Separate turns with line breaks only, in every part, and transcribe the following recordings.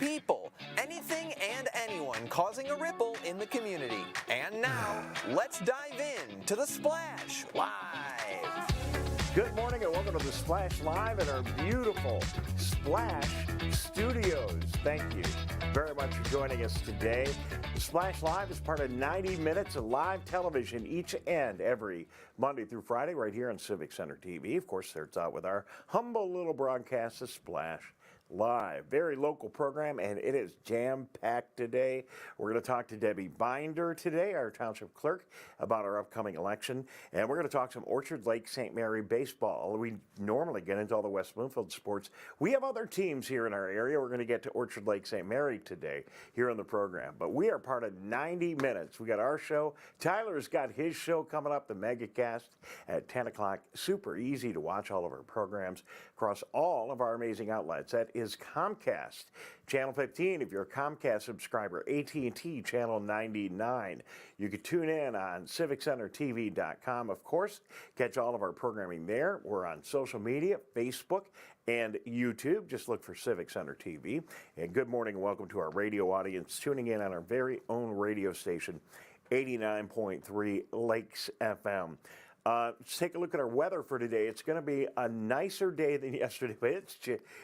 people, anything and anyone causing a ripple in the community. And now, let's dive in to the Splash Live.
Good morning and welcome to the Splash Live at our beautiful Splash Studios. Thank you very much for joining us today. The Splash Live is part of 90 minutes of live television each and every Monday through Friday right here on Civic Center TV. Of course, starts out with our humble little broadcast, the Splash Live. Very local program, and it is jam-packed today. We're going to talk to Debbie Binder today, our township clerk, about our upcoming election. And we're going to talk some Orchard Lake St. Mary baseball. We normally get into all the West Bloomfield sports. We have other teams here in our area. We're going to get to Orchard Lake St. Mary today here on the program. But we are part of 90 minutes. We got our show. Tyler's got his show coming up, the MegaCast, at 10 o'clock. Super easy to watch all of our programs across all of our amazing outlets. That is Comcast, Channel 15 if you're a Comcast subscriber, AT&T Channel 99. You can tune in on CivicCenterTV.com. Of course, catch all of our programming there. We're on social media, Facebook, and YouTube. Just look for Civic Center TV. And good morning and welcome to our radio audience tuning in on our very own radio station, 89.3 Lakes FM. Let's take a look at our weather for today. It's going to be a nicer day than yesterday, but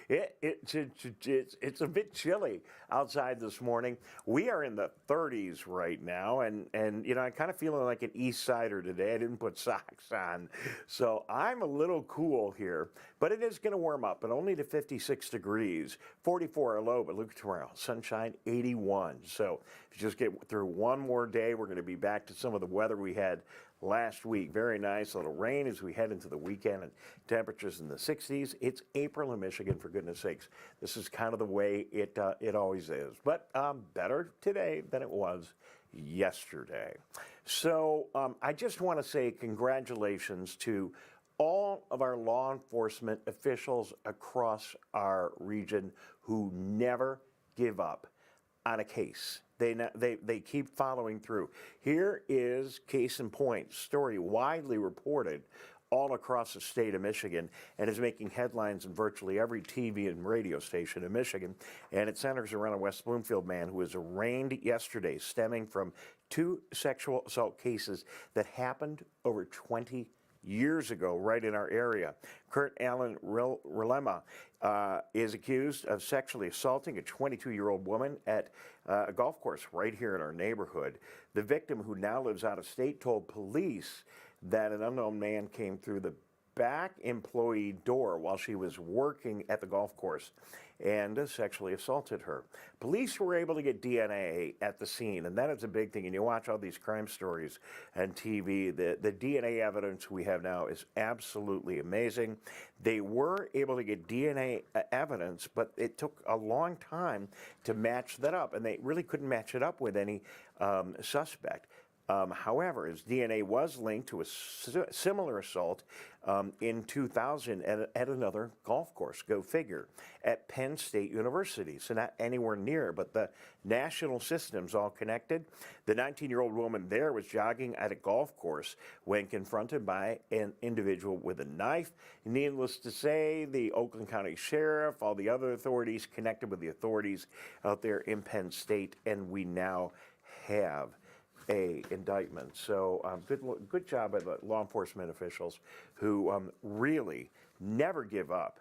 it's a bit chilly outside this morning. We are in the 30s right now, and you know, I'm kind of feeling like an East Sider today. I didn't put socks on, so I'm a little cool here, but it is going to warm up, but only to 56 degrees, 44 are low, but look at tomorrow, sunshine, 81. So if you just get through one more day, we're going to be back to some of the weather we had last week. Very nice. A little rain as we head into the weekend and temperatures in the 60s. It's April in Michigan, for goodness sakes. This is kind of the way it always is. But better today than it was yesterday. So I just want to say congratulations to all of our law enforcement officials across our region who never give up on a case. They keep following through. Here is case in point, story widely reported all across the state of Michigan and is making headlines in virtually every TV and radio station in Michigan. And it centers around a West Bloomfield man who was arraigned yesterday stemming from 2 sexual assault cases that happened over 20 years ago right in our area. Kurt Allen Relema is accused of sexually assaulting a 22-year-old woman at a golf course right here in our neighborhood. The victim, who now lives out of state, told police that an unknown man came through the back employee door while she was working at the golf course and sexually assaulted her. Police were able to get DNA at the scene, and that is a big thing. And you watch all these crime stories on TV, the DNA evidence we have now is absolutely amazing. They were able to get DNA evidence, but it took a long time to match that up, and they really couldn't match it up with any suspect. However, his DNA was linked to a similar assault in 2000 at another golf course, go figure, at Penn State University. So not anywhere near, but the national system's all connected. The 19-year-old woman there was jogging at a golf course when confronted by an individual with a knife. Needless to say, the Oakland County Sheriff, all the other authorities connected with the authorities out there in Penn State, and we now have a indictment. So good job by the law enforcement officials who really never give up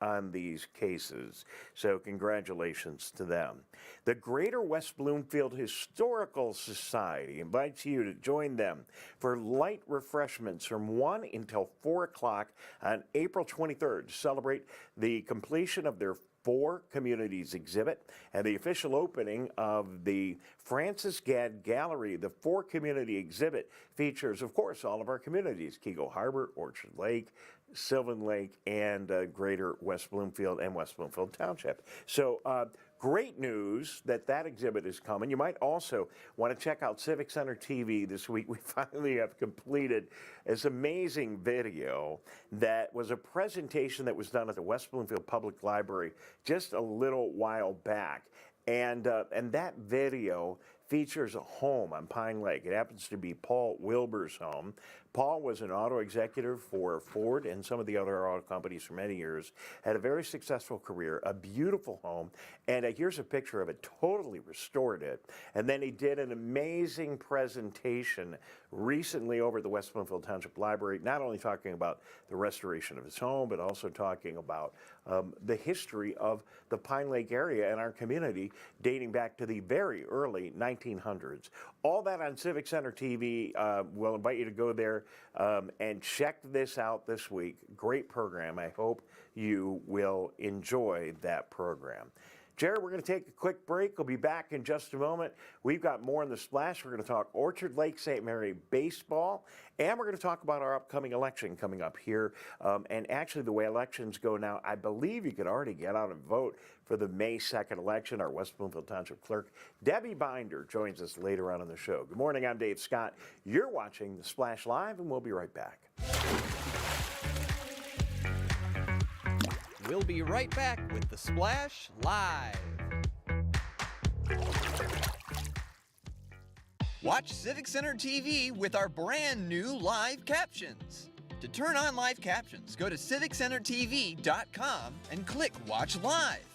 on these cases. So congratulations to them. The Greater West Bloomfield Historical Society invites you to join them for light refreshments from 1 until 4 o'clock on April 23rd to celebrate the completion of their 4 Communities exhibit and the official opening of the Francis Gadd Gallery. The 4 Community exhibit features, of course, all of our communities: Keego Harbor, Orchard Lake, Sylvan Lake, and Greater West Bloomfield and West Bloomfield Township. So great news that exhibit is coming. You might also want to check out Civic Center TV this week. We finally have completed this amazing video that was a presentation that was done at the West Bloomfield Public Library just a little while back. And that video features a home on Pine Lake. It happens to be Paul Wilbur's home. Paul was an auto executive for Ford and some of the other auto companies for many years, had a very successful career, a beautiful home, and here's a picture of it, totally restored it. And then he did an amazing presentation recently over at the West Bloomfield Township Library, not only talking about the restoration of his home, but also talking about the history of the Pine Lake area and our community dating back to the very early 1900s. All that on Civic Center TV. We'll invite you to go there and check this out this week. Great program. I hope you will enjoy that program. Jared, we're going to take a quick break. We'll be back in just a moment. We've got more in the Splash. We're going to talk Orchard Lake St. Mary baseball, and we're going to talk about our upcoming election coming up here. And actually, the way elections go now, I believe you could already get out and vote for the May 2nd election. Our West Bloomfield Township Clerk, Debbie Binder, joins us later on in the show. Good morning, I'm Dave Scott. You're watching the Splash Live, and we'll be right back.
We'll be right back with the Splash Live. Watch Civic Center TV with our brand new live captions. To turn on live captions, go to civiccentertv.com and click Watch Live.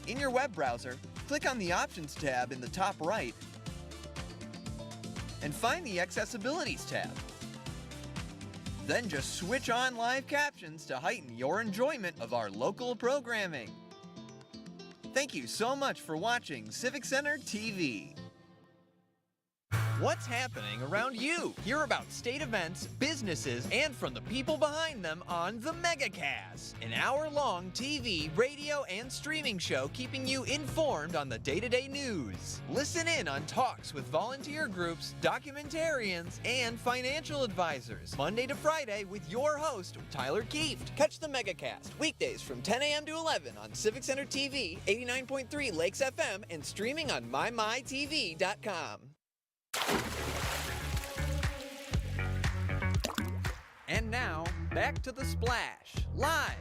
In your web browser, click on the Options tab in the top right and find the Accessibilities tab. Then just switch on live captions to heighten your enjoyment of our local programming. Thank you so much for watching Civic Center TV. What's happening around you? Hear about state events, businesses, and from the people behind them on the MegaCast, an hour-long TV, radio, and streaming show keeping you informed on the day-to-day news. Listen in on talks with volunteer groups, documentarians, and financial advisors, Monday to Friday with your host, Tyler Kieft. Catch the MegaCast weekdays from 10 a.m. to 11 on Civic Center TV, 89.3 Lakes FM, and streaming on mymytv.com. And now, back to the Splash Live.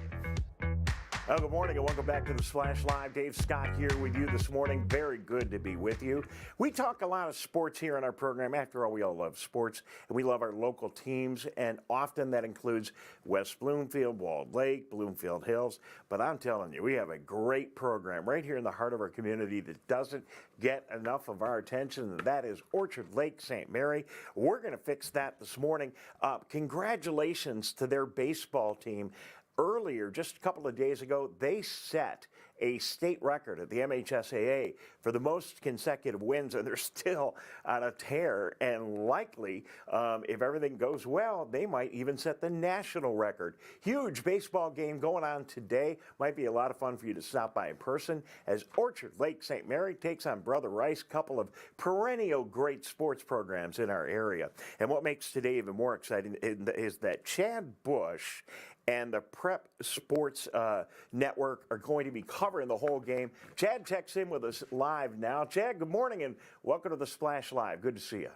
Good morning and welcome back to the Splash Live. Dave Scott here with you this morning. Very good to be with you. We talk a lot of sports here on our program. After all, we all love sports, and we love our local teams, and often that includes West Bloomfield, Walled Lake, Bloomfield Hills. But I'm telling you, we have a great program right here in the heart of our community that doesn't get enough of our attention, and that is Orchard Lake St. Mary. We're going to fix that this morning. Congratulations to their baseball team. Earlier, just a couple of days ago, they set a state record at the MHSAA for the most consecutive wins, and they're still on a tear. And likely, if everything goes well, they might even set the national record. Huge baseball game going on today. Might be a lot of fun for you to stop by in person as Orchard Lake St. Mary takes on Brother Rice, couple of perennial great sports programs in our area. And what makes today even more exciting is that Chad Bush and the Prep Sports Network are going to be covering the whole game. Chad checks in with us live now. Chad, good morning and welcome to the Splash Live. Good to see you.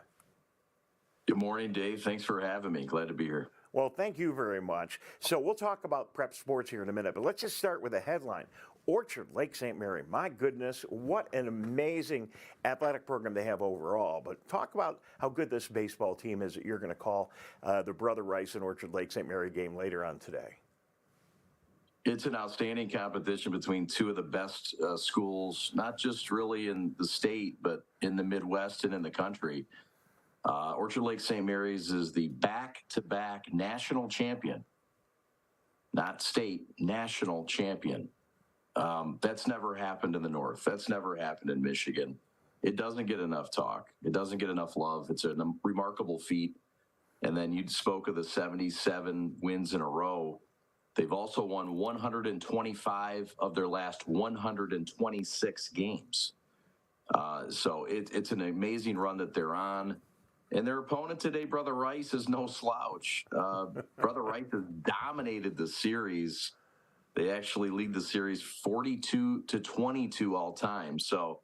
Good morning, Dave. Thanks for having me. Glad to be here.
Well, thank you very much. So we'll talk about Prep Sports here in a minute, but let's just start with a headline. Orchard Lake St. Mary, my goodness, what an amazing athletic program they have overall. But talk about how good this baseball team is that you're going to call the Brother Rice and Orchard Lake St. Mary game later on today.
It's an outstanding competition between two of the best schools, not just really in the state, but in the Midwest and in the country. Orchard Lake St. Mary's is the back-to-back national champion, not state, national champion. That's never happened in the North. That's never happened in Michigan. It doesn't get enough talk. It doesn't get enough love. It's a remarkable feat. And then you spoke of the 77 wins in a row. They've also won 125 of their last 126 games. So it's an amazing run that they're on. And their opponent today, Brother Rice, is no slouch. Brother Rice has dominated the series. They actually lead the series 42-22 all time. So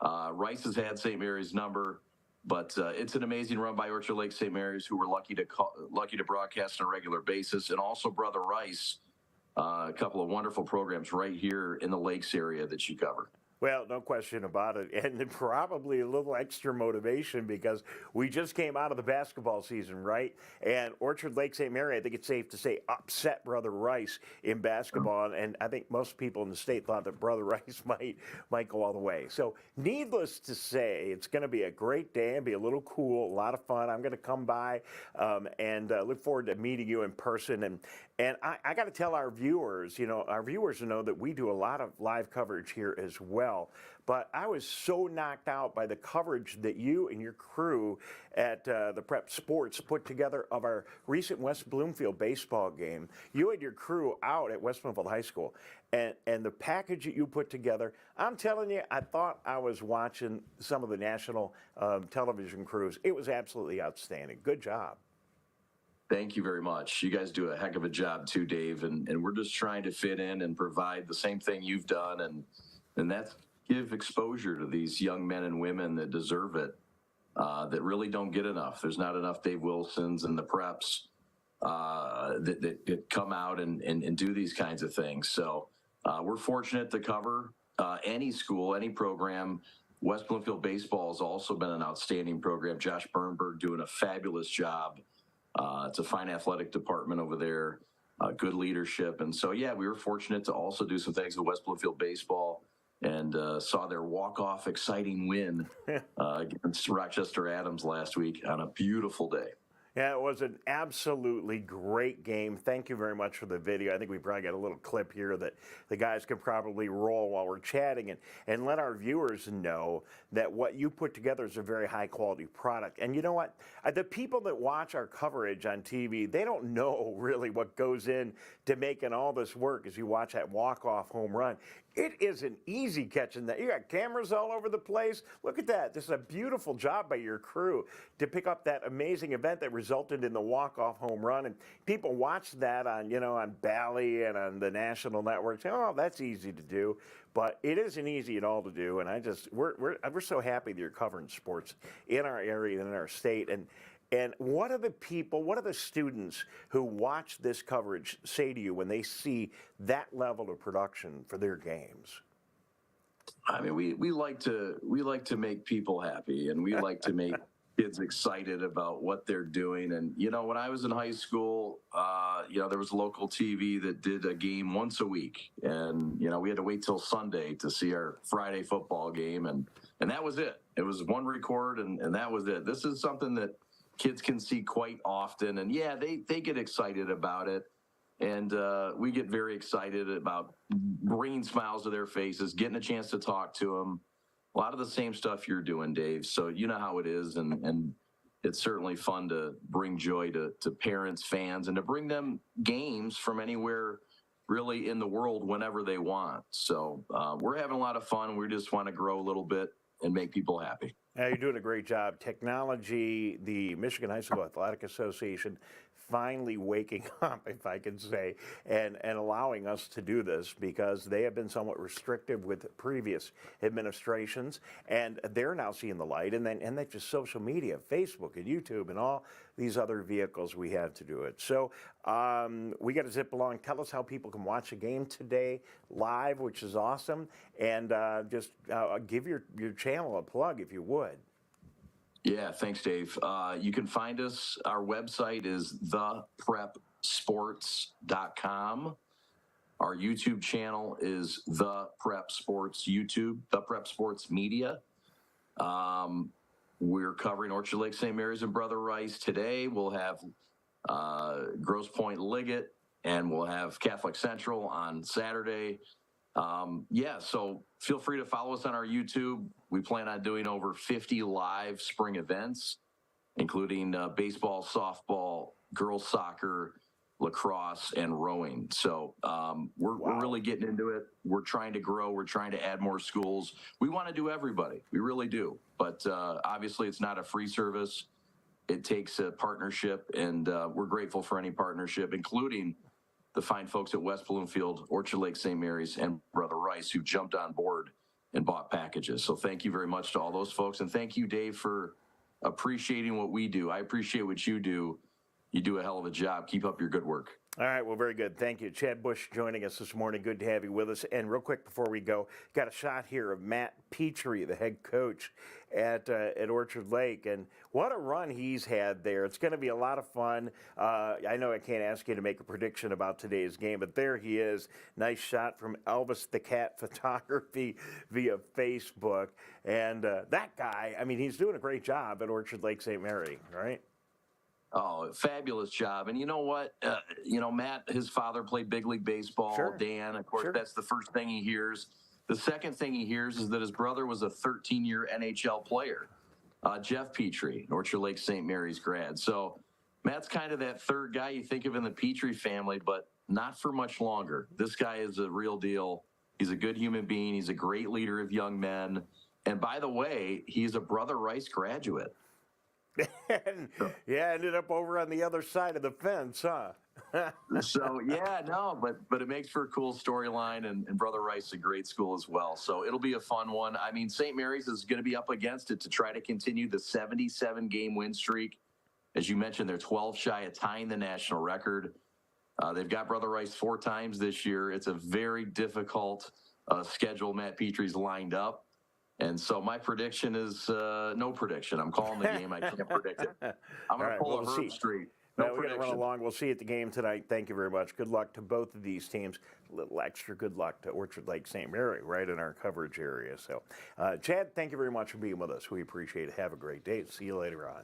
Rice has had St. Mary's number, but it's an amazing run by Orchard Lake St. Mary's, who we're lucky to broadcast on a regular basis, and also Brother Rice, a couple of wonderful programs right here in the Lakes area that you cover.
Well, no question about it. And probably a little extra motivation because we just came out of the basketball season, right? And Orchard Lake St. Mary, I think it's safe to say, upset Brother Rice in basketball. And I think most people in the state thought that Brother Rice might go all the way. So needless to say, it's going to be a great day and be a little cool, a lot of fun. I'm going to come by and look forward to meeting you in person. And I got to tell our viewers, our viewers know that we do a lot of live coverage here as well. But I was so knocked out by the coverage that you and your crew at the Prep Sports put together of our recent West Bloomfield baseball game. You had your crew out at West Bloomfield High School, and the package that you put together, I'm telling you, I thought I was watching some of the national television crews. It was absolutely outstanding. Good job.
Thank you very much. You guys do a heck of a job too, Dave, and we're just trying to fit in and provide the same thing you've done, and that's give exposure to these young men and women that deserve it, that really don't get enough. There's not enough Dave Wilsons and the preps that come out and do these kinds of things. So we're fortunate to cover any school, any program. West Bloomfield Baseball has also been an outstanding program. Josh Bernberg doing a fabulous job. It's a fine athletic department over there, good leadership. And so, yeah, we were fortunate to also do some things with West Bloomfield Baseball and saw their walk-off exciting win against Rochester Adams last week on a beautiful day.
Yeah, it was an absolutely great game. Thank you very much for the video. I think we probably got a little clip here that the guys can probably roll while we're chatting and let our viewers know that what you put together is a very high quality product. And you know what? The people that watch our coverage on TV, they don't know really what goes in to making all this work as you watch that walk-off home run. It isn't easy catching that. You got cameras all over the place. Look at that. This is a beautiful job by your crew to pick up that amazing event that resulted in the walk-off home run. And people watch that on, on Bally and on the national networks. Oh, that's easy to do. But it isn't easy at all to do. And we're so happy that you're covering sports in our area and in our state. And what do the students who watch this coverage say to you when they see that level of production for their games?
I mean, we like to make people happy, and we like to make kids excited about what they're doing. And, when I was in high school, there was local TV that did a game once a week. And, we had to wait till Sunday to see our Friday football game. And that was it. It was one record, and that was it. This is something that kids can see quite often. And, yeah, they get excited about it. And we get very excited about bringing smiles to their faces, getting a chance to talk to them. A lot of the same stuff you're doing, Dave. So you know how it is. And it's certainly fun to bring joy to parents, fans, and to bring them games from anywhere really in the world whenever they want. So we're having a lot of fun. We just want to grow a little bit and make people happy.
Yeah, you're doing a great job. Technology, the Michigan High School Athletic Association, finally waking up, if I can say, and allowing us to do this because they have been somewhat restrictive with previous administrations, and they're now seeing the light. And then just social media, Facebook and YouTube and all these other vehicles we have to do it. So we got to zip along. Tell us how people can watch a game today live, which is awesome, and just give your channel a plug if you would.
Yeah, thanks, Dave. You can find us. Our website is theprepsports.com. Our YouTube channel is The Prep Sports YouTube, The Prep Sports Media. We're covering Orchard Lake St. Mary's and Brother Rice today. We'll have Grosse Pointe Liggett, and we'll have Catholic Central on Saturday. So feel free to follow us on our YouTube. We plan on doing over 50 live spring events, including baseball, softball, girls soccer, lacrosse, and rowing. So we're really getting into it. We're trying to grow. We're trying to add more schools. We want to do everybody. We really do. But obviously, it's not a free service. It takes a partnership, and we're grateful for any partnership, including the fine folks at West Bloomfield, Orchard Lake St. Mary's, and Brother Rice who jumped on board and bought packages. So thank you very much to all those folks. And thank you, Dave, for appreciating what we do. I appreciate what you do. You do a hell of a job. Keep up your good work.
All right, well, very good. Thank you. Chad Bush joining us this morning. Good to have you with us. And real quick before we go, got a shot here of Matt Petrie, the head coach at Orchard Lake. And what a run he's had there. It's going to be a lot of fun. I know I can't ask you to make a prediction about today's game, but there he is. Nice shot from Elvis the Cat Photography via Facebook. And that guy, I mean, he's doing a great job at Orchard Lake St. Mary, right?
Oh, fabulous job. And you know what? Matt, his father played big league baseball.
Sure.
Dan, of course,
Sure.
That's the first thing he hears. The second thing he hears is that his brother was a 13-year NHL player, Jeff Petrie, Orchard Lake St. Mary's grad. So Matt's kind of that third guy you think of in the Petrie family, but not for much longer. This guy is a real deal. He's a good human being. He's a great leader of young men. And by the way, he's a Brother Rice graduate.
And, yeah, ended up over on the other side of the fence, huh?
So, yeah, no, but it makes for a cool storyline, and Brother Rice is a great school as well. So it'll be a fun one. I mean, St. Mary's is going to be up against it to try to continue the 77-game win streak. As you mentioned, they're 12 shy of tying the national record. They've got Brother Rice 4 times this year. It's a very difficult schedule Matt Petrie's lined up. And so my prediction is no prediction. I'm calling the game. I can't predict it. I'm going to pull a Herb Street. No
we're going to run along. We'll see you at the game tonight. Thank you very much. Good luck to both of these teams. A little extra good luck to Orchard Lake St. Mary, right in our coverage area. So, Chad, thank you very much for being with us. We appreciate it. Have a great day. See you later on.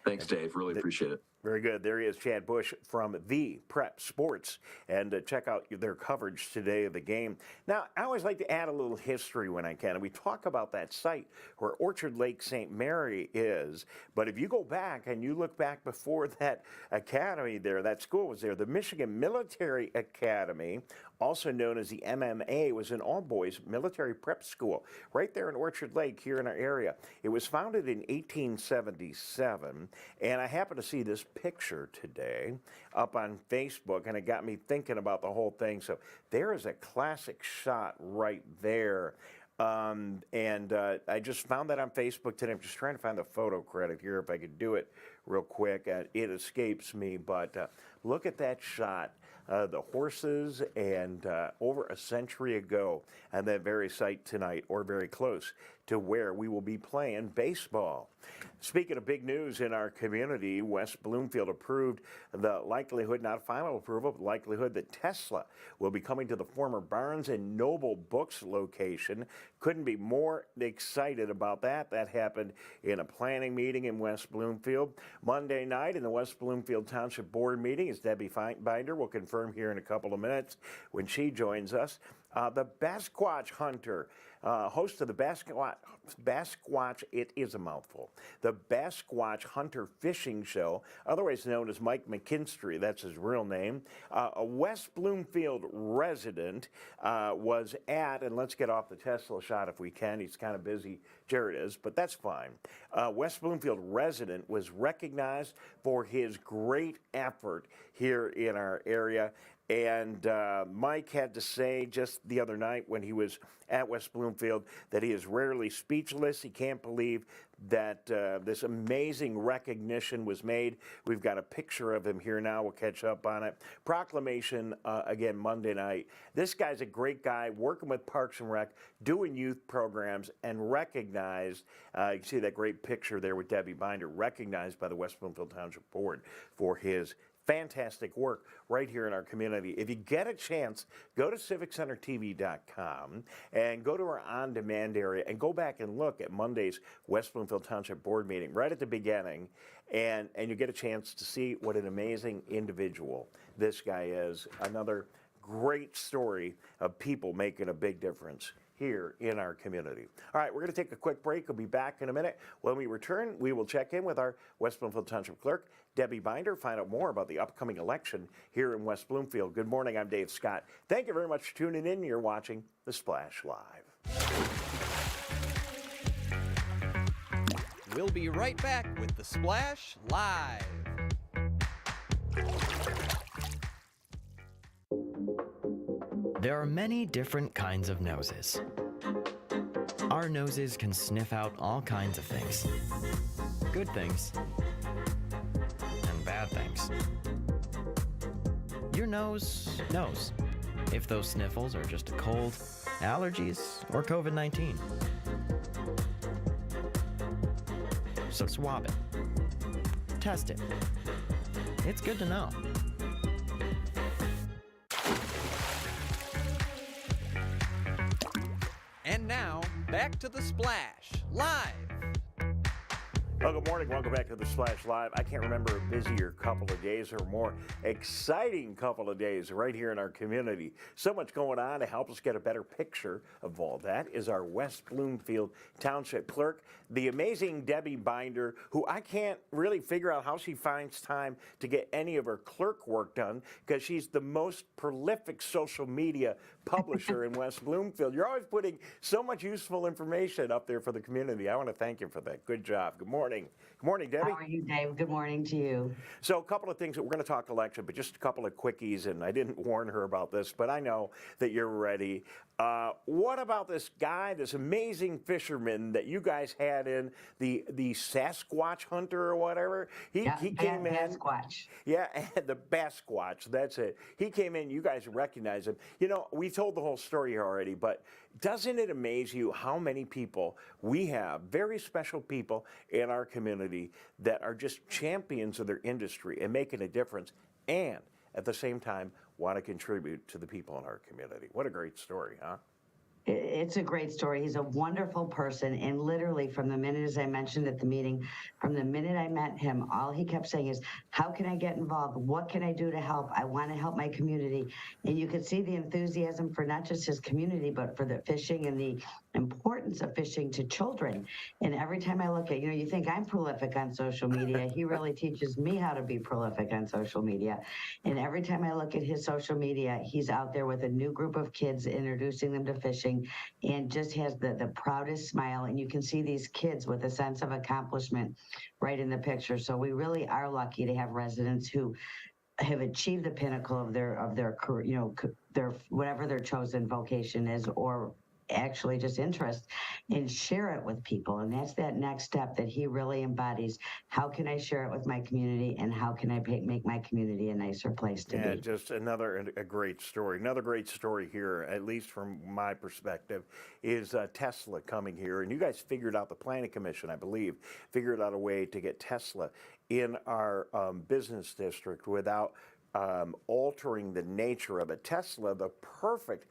Thanks, Dave. Really appreciate it.
Very good. There he is, Chad Bush from The Prep Sports. And check out their coverage today of the game. Now, I always like to add a little history when I can. And we talk about that site where Orchard Lake St. Mary is. But if you go back and you look back before that academy there, that school was there, the Michigan Military Academy, also known as the MMA, was an all-boys military prep school right there in Orchard Lake here in our area. It was founded in 1877, and I happen to see this picture today up on Facebook, and it got me thinking about the whole thing. So there is a classic shot right there. I just found that on Facebook today. I'm just trying to find the photo credit here if I could do it real quick. It escapes me, but look at that shot. The horses and over a century ago at that very site tonight, or very close to where we will be playing baseball. Speaking of big news in our community, West Bloomfield approved the likelihood, not final approval, but likelihood that Tesla will be coming to the former Barnes and Noble Books location. Couldn't be more excited about that. That happened in a planning meeting in West Bloomfield. Monday night in the West Bloomfield Township Board meeting, as Debbie Binder will confirm here in a couple of minutes when she joins us, the Basquatch Hunter, host of the Basquatch, it is a mouthful, the Basquatch Hunter Fishing Show, otherwise known as Mike McKinstry, that's his real name, a West Bloomfield resident was at, and let's get off the Tesla shot if we can, he's kind of busy, Jared is, but that's fine. West Bloomfield resident was recognized for his great effort here in our area. And Mike had to say just the other night when he was at West Bloomfield that he is rarely speechless. He can't believe that this amazing recognition was made. We've got a picture of him here now. We'll catch up on it. Proclamation, again, Monday night. This guy's a great guy, working with Parks and Rec, doing youth programs, and recognized, you can see that great picture there with Debbie Binder, recognized by the West Bloomfield Township Board for his fantastic work right here in our community. If you get a chance, go to civiccentertv.com and go to our on-demand area and go back and look at Monday's West Bloomfield Township Board meeting right at the beginning, and you get a chance to see what an amazing individual this guy is. Another great story of people making a big difference here in our community. All right, we're going to take a quick break. We'll be back in a minute. When we return, we will check in with our West Bloomfield Township Clerk, Debbie Binder, find out more about the upcoming election here in West Bloomfield. Good morning, I'm Dave Scott. Thank you very much for tuning in. You're watching The Splash Live.
We'll be right back with The Splash Live.
There are many different kinds of noses. Our noses can sniff out all kinds of things. Good things and bad things. nose knows if those sniffles are just a cold, allergies, or COVID-19. So swab it. Test it. It's good to know.
And now, back to the Splash, live.
Well, good morning. Welcome back to the Splash Live. I can't remember a busier couple of days or more exciting couple of days right here in our community. So much going on. To help us get a better picture of all that is our West Bloomfield Township Clerk, the amazing Debbie Binder, who I can't really figure out how she finds time to get any of her clerk work done because she's the most prolific social media publisher in West Bloomfield. You're always putting so much useful information up there for the community. I want to thank you for that. Good job. Good morning. Good morning, Debbie.
How are you, Dave? Good morning to you.
So a couple of things that we're going to talk election, but just a couple of quickies, and I didn't warn her about this, but I know that you're ready. What about this guy, this amazing fisherman that you guys had in, the Sasquatch hunter or whatever? He came in.
Sasquatch.
Yeah, the Basquatch, that's it. He came in, you guys recognize him. You know, we told the whole story here already, but doesn't it amaze you how many people we have, very special people in our community that are just champions of their industry and making a difference, and at the same time want to contribute to the people in our community? What a great story, huh?
It's a great story. He's a wonderful person. And literally from the minute, as I mentioned at the meeting, from the minute I met him, all he kept saying is, how can I get involved? What can I do to help? I want to help my community. And you could see the enthusiasm for not just his community, but for the fishing and the importance of fishing to children. And every time I look at, you think I'm prolific on social media. He really teaches me how to be prolific on social media. And every time I look at his social media, he's out there with a new group of kids, introducing them to fishing, and just has the proudest smile. And you can see these kids with a sense of accomplishment right in the picture. So we really are lucky to have residents who have achieved the pinnacle of their career, their whatever their chosen vocation is, or actually just interest, and share it with people. And that's that next step that he really embodies. How can I share it with my community, and how can I make my community a nicer place to be?
Yeah, just a great story. Another great story here, at least from my perspective, is Tesla coming here. And you guys figured out, the Planning Commission, I believe, figured out a way to get Tesla in our business district without altering the nature of it. Tesla, the perfect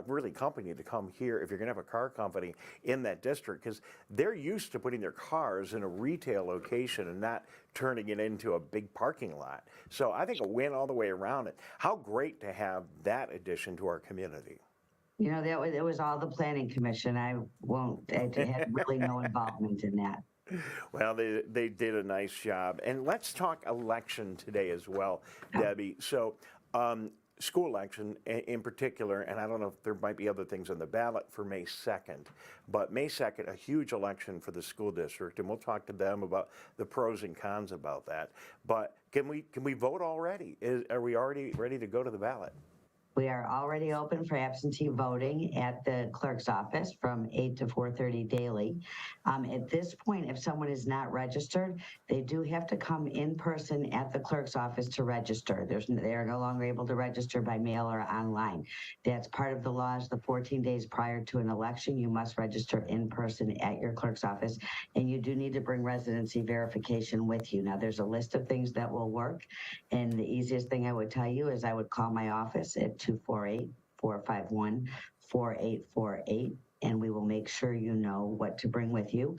really company to come here if you're going to have a car company in that district, because they're used to putting their cars in a retail location and not turning it into a big parking lot. So I think a win all the way around it. How great to have that addition to our community.
It was all the Planning Commission. I had really no involvement in that.
Well, they did a nice job. And let's talk election today as well, Debbie. So school election in particular, and I don't know if there might be other things on the ballot for May 2nd, but May 2nd, a huge election for the school district, and we'll talk to them about the pros and cons about that. But can we vote already? Are we already ready to go to the ballot?
We are already open for absentee voting at the clerk's office from 8 to 4:30 daily. At this point, if someone is not registered, they do have to come in person at the clerk's office to register. They are no longer able to register by mail or online. That's part of the laws. The 14 days prior to an election, you must register in person at your clerk's office, and you do need to bring residency verification with you. Now, there's a list of things that will work, and the easiest thing I would tell you is I would call my office at 248-451-4848, and we will make sure you know what to bring with you.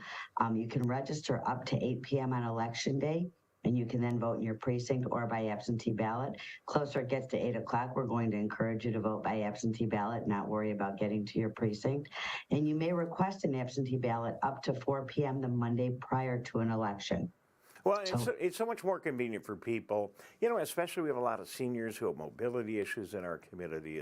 You can register up to 8 p.m. on election day, and you can then vote in your precinct or by absentee ballot. Closer it gets to 8 o'clock, we're going to encourage you to vote by absentee ballot, not worry about getting to your precinct. And you may request an absentee ballot up to 4 p.m. the Monday prior to an election.
Well, it's so much more convenient for people, especially we have a lot of seniors who have mobility issues in our community,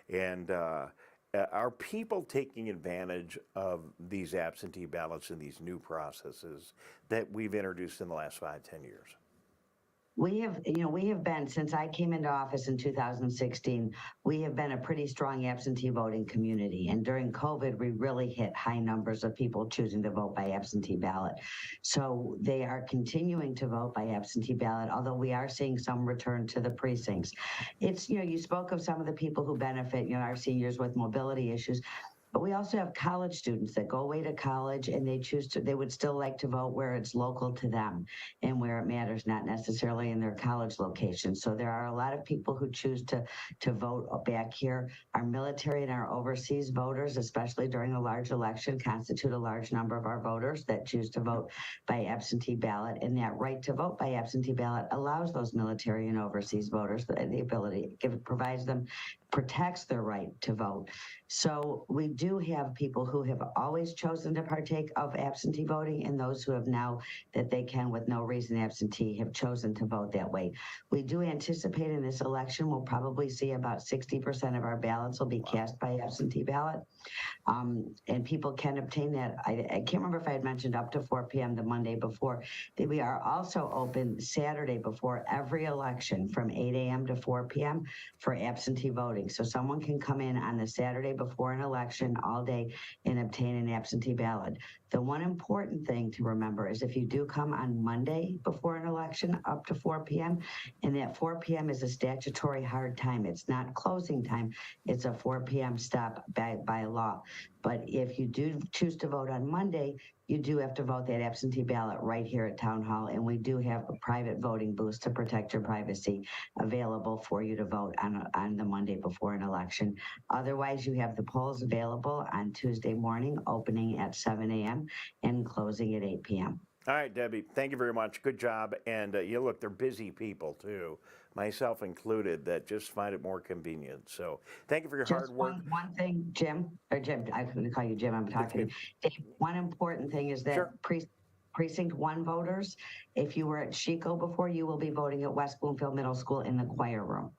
and are people taking advantage of these absentee ballots and these new processes that we've introduced in the last 5-10 years?
We have been, since I came into office in 2016, we have been a pretty strong absentee voting community. And during COVID, we really hit high numbers of people choosing to vote by absentee ballot. So they are continuing to vote by absentee ballot, although we are seeing some return to the precincts. It's, you spoke of some of the people who benefit, our seniors with mobility issues. But we also have college students that go away to college and they would still like to vote where it's local to them and where it matters, not necessarily in their college location. So there are a lot of people who choose to vote back here. Our military and our overseas voters, especially during a large election, constitute a large number of our voters that choose to vote by absentee ballot. And that right to vote by absentee ballot allows those military and overseas voters the ability, provides them, protects their right to vote. So we do have people who have always chosen to partake of absentee voting, and those who have now, that they can with no reason absentee, have chosen to vote that way. We do anticipate in this election we'll probably see about 60% of our ballots will be cast by absentee ballot. And people can obtain that. I can't remember if I had mentioned up to 4 p.m. the Monday before. We are also open Saturday before every election from 8 a.m. to 4 p.m. for absentee voting. So someone can come in on the Saturday before an election all day and obtain an absentee ballot. The one important thing to remember is if you do come on Monday before an election up to 4 p.m., and that 4 p.m. is a statutory hard time. It's not closing time. It's a 4 p.m. stop by law. But if you do choose to vote on Monday, you do have to vote that absentee ballot right here at Town Hall, and we do have a private voting booth to protect your privacy available for you to vote on the Monday before an election. Otherwise, you have the polls available on Tuesday morning, opening at 7 a.m. and closing at 8 p.m.
All right, Debbie, thank you very much. Good job. And look, they're busy people too, myself included, that just find it more convenient. So thank you for your hard work.
One thing, Jim, I couldn't call you Jim, I'm talking. Dave, one important thing is that
Sure.
Precinct 1 voters, if you were at Chico before, you will be voting at West Bloomfield Middle School in the choir room.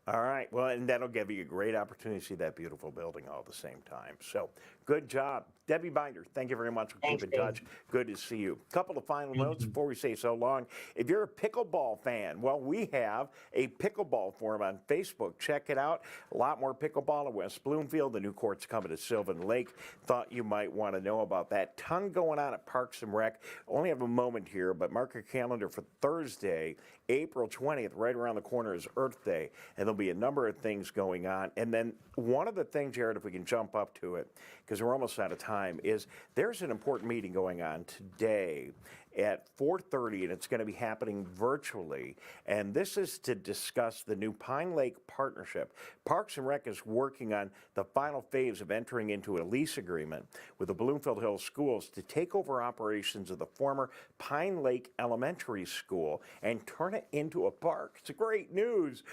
All right. Well, and that'll give you a great opportunity to see that beautiful building all at the same time. So good job. Debbie Binder, thank you very much. We'll keep in touch. Good to see you. Couple of final notes before we say so long. If you're a pickleball fan, well, we have a pickleball forum on Facebook. Check it out. A lot more pickleball at West Bloomfield. The new court's coming to Sylvan Lake. Thought you might want to know about that. Ton going on at Parks and Rec. Only have a moment here, but mark your calendar for Thursday, April 20th. Right around the corner is Earth Day, and there'll be a number of things going on. And then one of the things, Jared, if we can jump up to it, because we're almost out of time, is there's an important meeting going on today at 4:30, and it's going to be happening virtually. And this is to discuss the new Pine Lake partnership. Parks and Rec is working on the final phase of entering into a lease agreement with the Bloomfield Hills Schools to take over operations of the former Pine Lake Elementary School and turn it into a park. It's great news.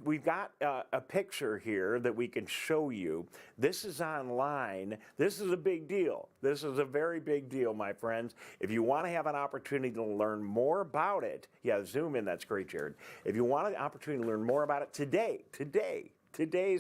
We've got a picture here that we can show you. This is online. This is a big deal. This is a very big deal, my friends. If you want to have an opportunity to learn more about it, yeah, zoom in, that's great, Jared. If you want an opportunity to learn more about it today's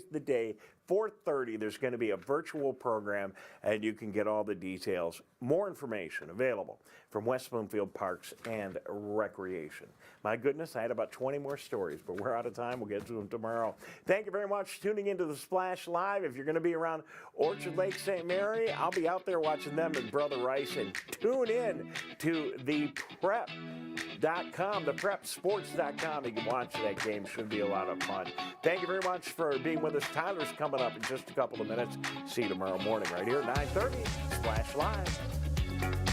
the day, 4:30, there's going to be a virtual program, and you can get all the details. More information available from West Bloomfield Parks and Recreation. My goodness, I had about 20 more stories, but we're out of time. We'll get to them tomorrow. Thank you very much for tuning into the Splash Live. If you're going to be around Orchard Lake St. Mary, I'll be out there watching them and Brother Rice. And tune in to the prep.com, the prepsports.com. You can watch that game. Should be a lot of fun. Thank you very much for being with us. Tyler's coming up in just a couple of minutes. See you tomorrow morning right here at 9:30. Splash Live.